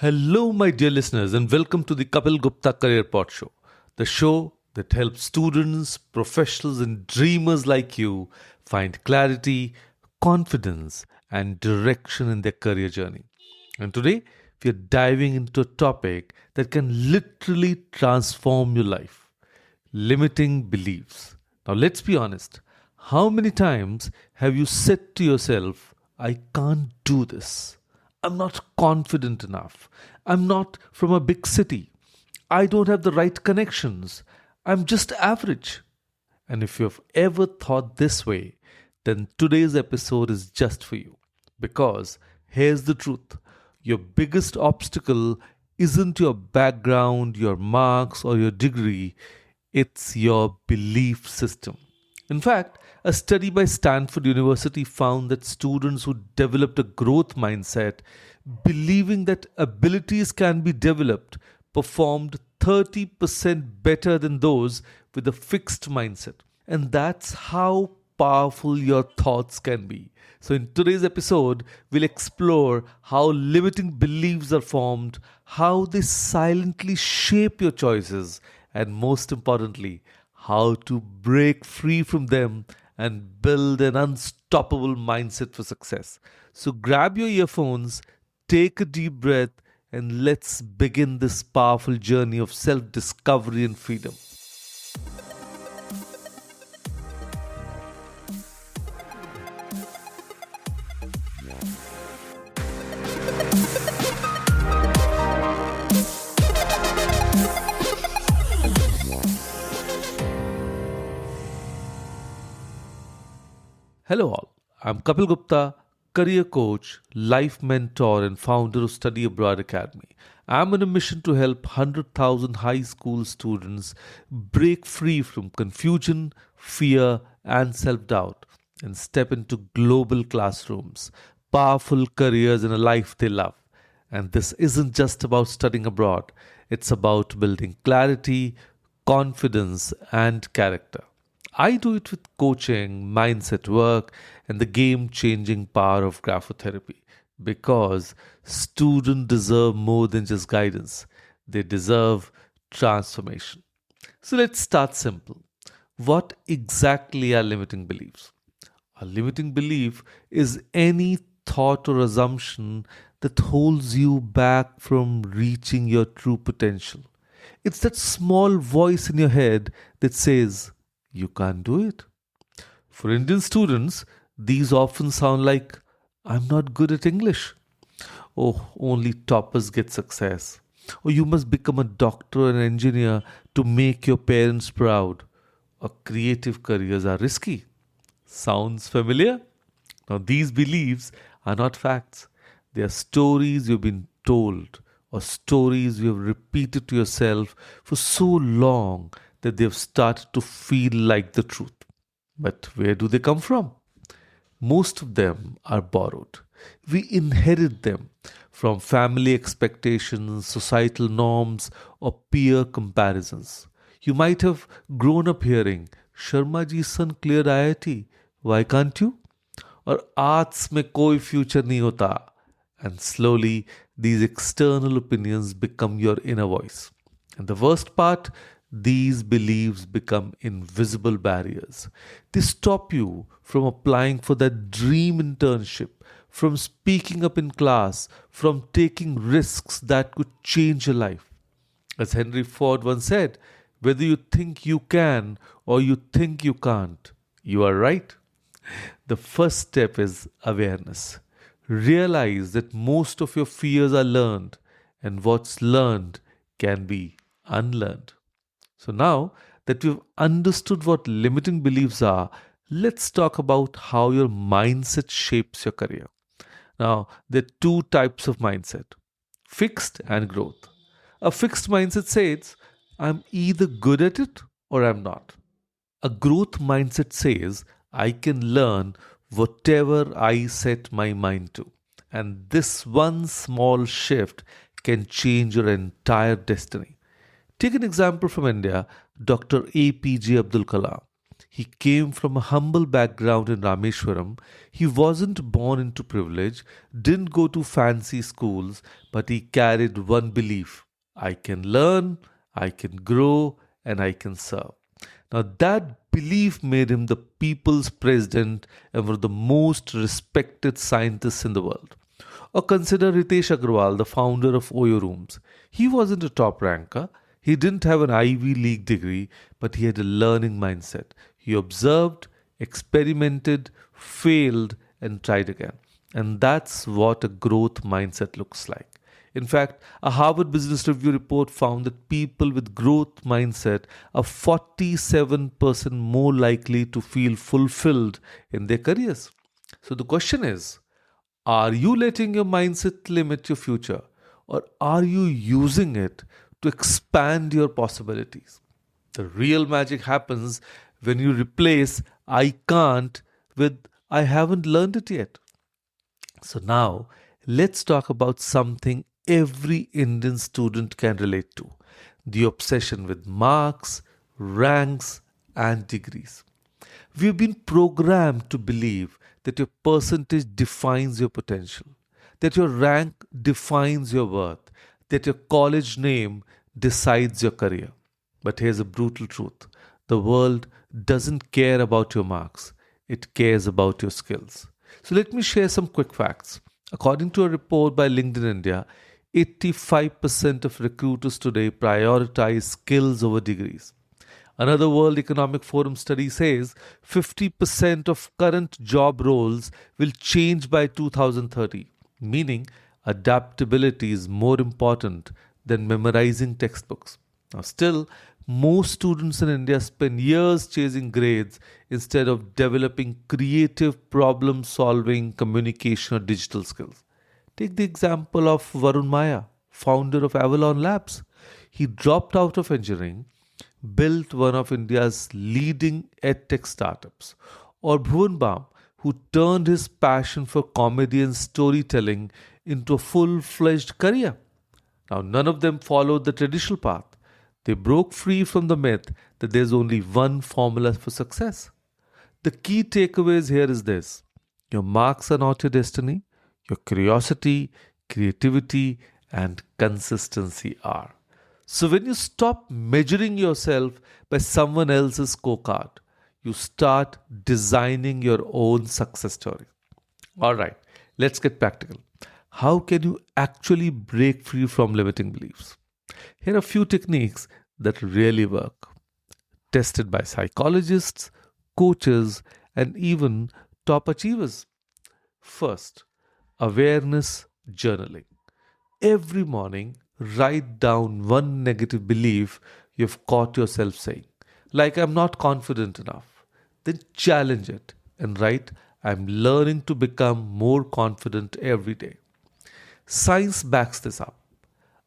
Hello, my dear listeners, and welcome to the Kapil Gupta Career Pod Show, the show that helps students, professionals, and dreamers like you find clarity, confidence, and direction in their career journey. And today, we are diving into a topic that can literally transform your life: limiting beliefs. Now, let's be honest. How many times have you said to yourself, I can't do this? I'm not confident enough. I'm not from a big city. I don't have the right connections. I'm just average. And if you've ever thought this way, then today's episode is just for you. Because here's the truth: your biggest obstacle isn't your background, your marks, or your degree, it's your belief system. In fact, a study by Stanford University found that students who developed a growth mindset, believing that abilities can be developed, performed 30% better than those with a fixed mindset. And that's how powerful your thoughts can be. So, in today's episode, we'll explore how limiting beliefs are formed, how they silently shape your choices, and most importantly, how to break free from them and build an unstoppable mindset for success. So grab your earphones, take a deep breath, and let's begin this powerful journey of self discovery and freedom. Hello, all. I'm Kapil Gupta, career coach, life mentor, and founder of Study Abroad Academy. I'm on a mission to help 100,000 high school students break free from confusion, fear, and self doubt and step into global classrooms, powerful careers, and a life they love. And this isn't just about studying abroad, it's about building clarity, confidence, and character. I do it with coaching, mindset work, and the game changing power of graphotherapy because students deserve more than just guidance, they deserve transformation. So let's start simple. What exactly are limiting beliefs? A limiting belief is any thought or assumption that holds you back from reaching your true potential. It's that small voice in your head that says, you can't do it. For Indian students, these often sound like, I'm not good at English. Oh, only toppers get success. Or you must become a doctor or an engineer to make your parents proud. Or creative careers are risky. Sounds familiar? Now, these beliefs are not facts. They are stories you've been told or stories you have repeated to yourself for so long that they've started to feel like the truth. But where do they come from? Most of them are borrowed. We inherit them from family expectations, societal norms, or peer comparisons. You might have grown up hearing, Sharma ji's son cleared IIT, why can't you? Or arts mein koi future nahi hota. And slowly, these external opinions become your inner voice. And the worst part, these beliefs become invisible barriers. They stop you from applying for that dream internship, from speaking up in class, from taking risks that could change your life. As Henry Ford once said, whether you think you can or you think you can't, you are right. The first step is awareness. Realize that most of your fears are learned, and what's learned can be unlearned. So now that we've understood what limiting beliefs are, let's talk about how your mindset shapes your career. Now, there are two types of mindset: fixed and growth. A fixed mindset says, I'm either good at it or I'm not. A growth mindset says, I can learn whatever I set my mind to. And this one small shift can change your entire destiny. Take an example from India, Dr. APJ Abdul Kalam. He came from a humble background in Rameshwaram. He wasn't born into privilege, didn't go to fancy schools, but he carried one belief: I can learn, I can grow, and I can serve. Now, that belief made him the people's president and one of the most respected scientists in the world. Or consider Ritesh Agrawal, the founder of Oyo Rooms. He wasn't a top ranker. He didn't have an Ivy League degree, but he had a learning mindset. He observed, experimented, failed, and tried again. And that's what a growth mindset looks like. In fact, a Harvard Business Review report found that people with growth mindset are 47% more likely to feel fulfilled in their careers. So the question is, are you letting your mindset limit your future, or are you using it to expand your possibilities? The real magic happens when you replace I can't with I haven't learned it yet. So now let's talk about something every Indian student can relate to: the obsession with marks, ranks, and degrees. We've been programmed to believe that your percentage defines your potential, that your rank defines your worth, that your college name decides your career. But here's a brutal truth: the world doesn't care about your marks, it cares about your skills. So let me share some quick facts. According to a report by LinkedIn India, 85% of recruiters today prioritize skills over degrees. Another World Economic Forum study says 50% of current job roles will change by 2030, meaning adaptability is more important than memorizing textbooks. Now, still, most students in India spend years chasing grades instead of developing creative problem solving, communication, or digital skills. Take the example of Varun Maya, founder of Avalon Labs. He dropped out of engineering, built one of India's leading edtech startups. Or Bhuvan Bam, who turned his passion for comedy and storytelling into a full fledged career. Now, none of them followed the traditional path. They broke free from the myth that there's only one formula for success. The key takeaways here is this: your marks are not your destiny, your curiosity, creativity, and consistency are. So, when you stop measuring yourself by someone else's scorecard, you start designing your own success story. All right, let's get practical. How can you actually break free from limiting beliefs? Here are a few techniques that really work, tested by psychologists, coaches, and even top achievers. First, awareness journaling. Every morning, write down one negative belief you've caught yourself saying, like I'm not confident enough. Then challenge it and write, I'm learning to become more confident every day. Science backs this up.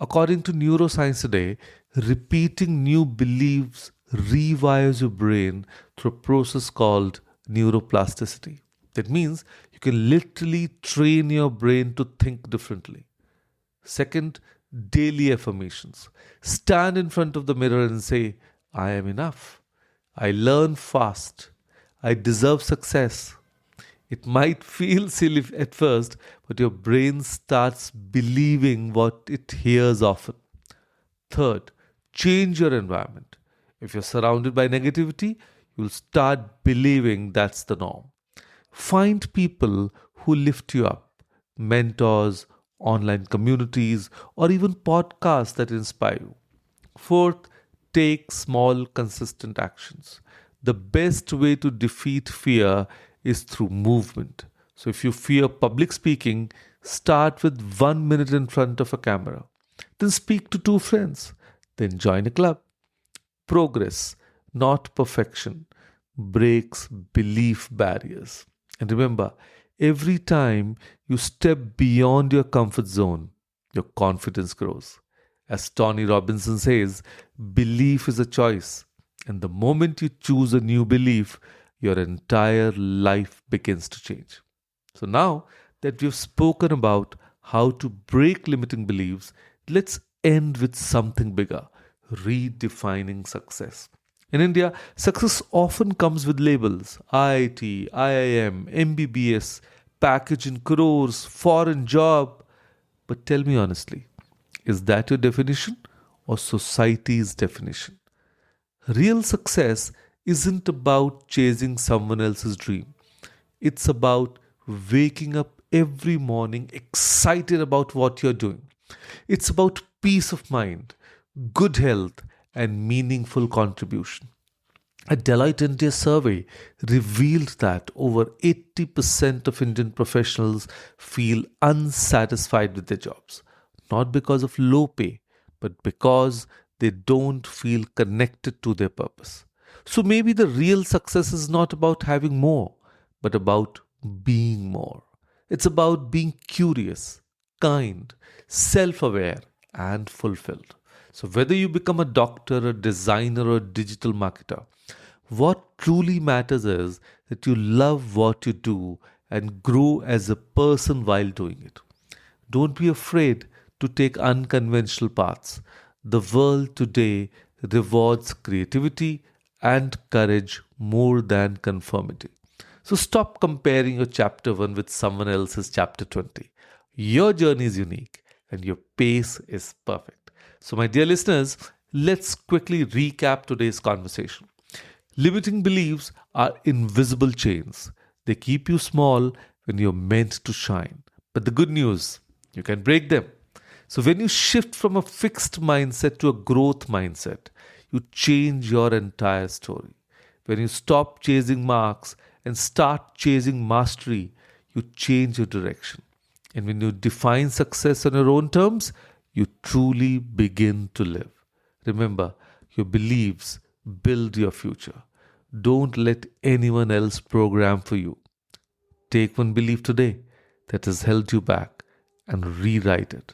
According to neuroscience today, repeating new beliefs rewires your brain through a process called neuroplasticity. That means you can literally train your brain to think differently. Second, daily affirmations. Stand in front of the mirror and say, I am enough. I learn fast. I deserve success. It might feel silly at first, but your brain starts believing what it hears often. Third, change your environment. If you're surrounded by negativity, you'll start believing that's the norm. Find people who lift you up: mentors, online communities, or even podcasts that inspire you. Fourth, take small, consistent actions. The best way to defeat fear is through movement. So, if you fear public speaking, start with 1 minute in front of a camera. Then speak to two friends. Then join a club. Progress, not perfection, breaks belief barriers. And remember, every time you step beyond your comfort zone, your confidence grows. As Tony Robinson says, belief is a choice. And the moment you choose a new belief, your entire life begins to change. So now that we've spoken about how to break limiting beliefs, let's end with something bigger: redefining success. In India, success often comes with labels: IIT, IIM, MBBS, package in crores, foreign job. But tell me honestly, is that your definition or society's definition? Real success isn't about chasing someone else's dream. It's about waking up every morning excited about what you're doing. It's about peace of mind, good health, and meaningful contribution. A Deloitte India survey revealed that over 80% of Indian professionals feel unsatisfied with their jobs, not because of low pay, but because they don't feel connected to their purpose. So maybe the real success is not about having more, but about being more. It's about being curious, kind, self aware, and fulfilled. So, whether you become a doctor, a designer, or a digital marketer, what truly matters is that you love what you do and grow as a person while doing it. Don't be afraid to take unconventional paths. The world today rewards creativity and courage more than conformity. So stop comparing your chapter 1 with someone else's chapter 20. Your journey is unique and your pace is perfect. So, my dear listeners, let's quickly recap today's conversation. Limiting beliefs are invisible chains. They keep you small when you're meant to shine. But the good news, you can break them. So, when you shift from a fixed mindset to a growth mindset, you change your entire story. When you stop chasing marks and start chasing mastery, you change your direction. And when you define success on your own terms, you truly begin to live. Remember, your beliefs build your future. Don't let anyone else program for you. Take one belief today that has held you back and rewrite it.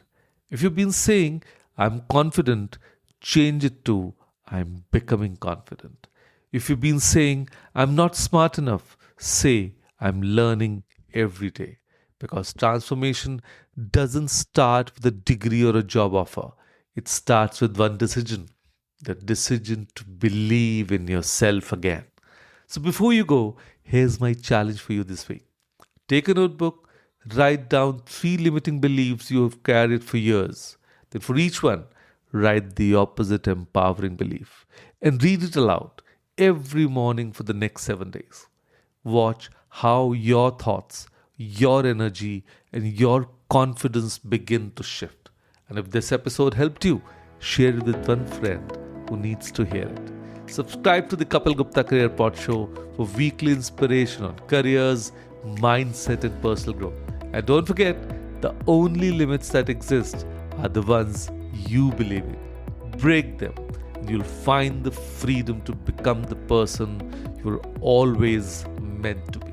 If you've been saying, I'm confident, change it to, I'm becoming confident. If you've been saying, I'm not smart enough, say, I'm learning every day. Because transformation doesn't start with a degree or a job offer. It starts with one decision: the decision to believe in yourself again. So before you go, here's my challenge for you this week. Take a notebook, write down 3 limiting beliefs you have carried for years. Then for each one, write the opposite empowering belief and read it aloud every morning for the next 7 days. Watch how your thoughts, your energy, and your confidence begin to shift. And if this episode helped you, share it with one friend who needs to hear it. Subscribe to the Kapil Gupta Career Pod Show for weekly inspiration on careers, mindset, and personal growth. And don't forget, the only limits that exist are the ones you believe in. Break them, and you'll find the freedom to become the person you're always meant to be.